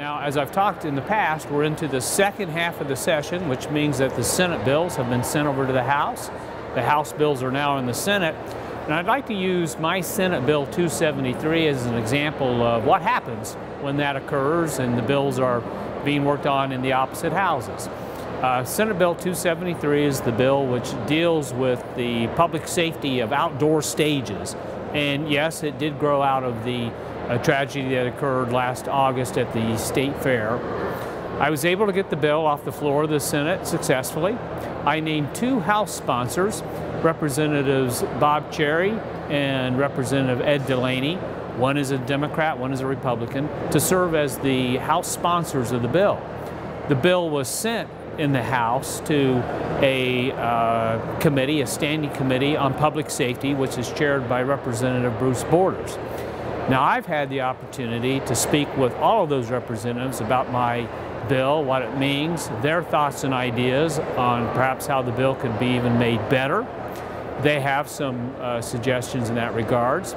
Now, as I've talked in the past, we're into the second half of the session, which means that the Senate bills have been sent over to the House. The House bills are now in the Senate. And I'd like to use my Senate Bill 273 as an example of what happens when that occurs and the bills are being worked on in the opposite houses. Senate Bill 273 is the bill which deals with the public safety of outdoor stages. And yes, it did grow out of the tragedy that occurred last August at the State Fair. I was able to get the bill off the floor of the Senate successfully. I named two House sponsors, Representatives Bob Cherry and Representative Ed Delaney. One is a Democrat, one is a Republican, to serve as the House sponsors of the bill. The bill was sent in the House to a committee, a standing committee on public safety, which is chaired by Representative Bruce Borders. Now, I've had the opportunity to speak with all of those representatives about my bill, what it means, their thoughts and ideas on perhaps how the bill could be even made better. They have some suggestions in that regards.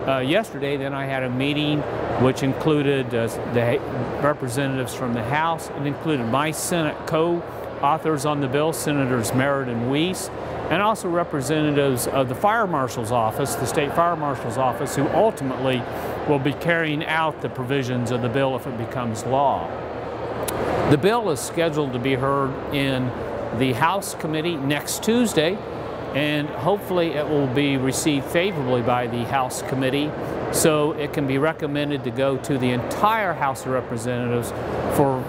Yesterday, then, I had a meeting which included the representatives from the House. It included my Senate co-authors on the bill, Senators Merritt and Weiss, and also representatives of the Fire Marshal's Office, the State Fire Marshal's Office, who ultimately will be carrying out the provisions of the bill if it becomes law. The bill is scheduled to be heard in the House committee next Tuesday, and hopefully it will be received favorably by the House committee so it can be recommended to go to the entire House of Representatives for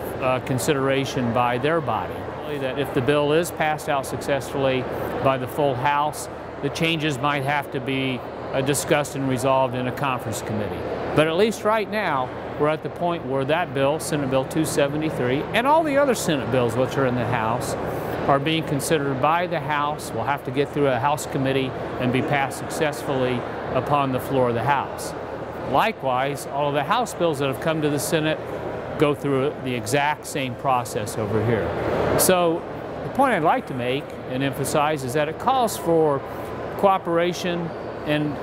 consideration by their body. That if the bill is passed out successfully by the full House, the changes might have to be discussed and resolved in a conference committee. But at least right now, we're at the point where that bill, Senate Bill 273, and all the other Senate bills which are in the House, are being considered by the House, will have to get through a House committee and be passed successfully upon the floor of the House. Likewise, all of the House bills that have come to the Senate go through the exact same process over here. So the point I'd like to make and emphasize is that it calls for cooperation and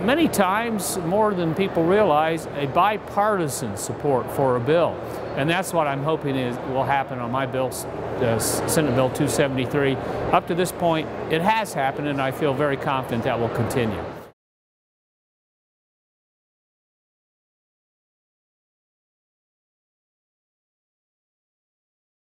many times, more than people realize, a bipartisan support for a bill. And that's what I'm hoping will happen on my bill, Senate Bill 273. Up to this point, it has happened, and I feel very confident that will continue.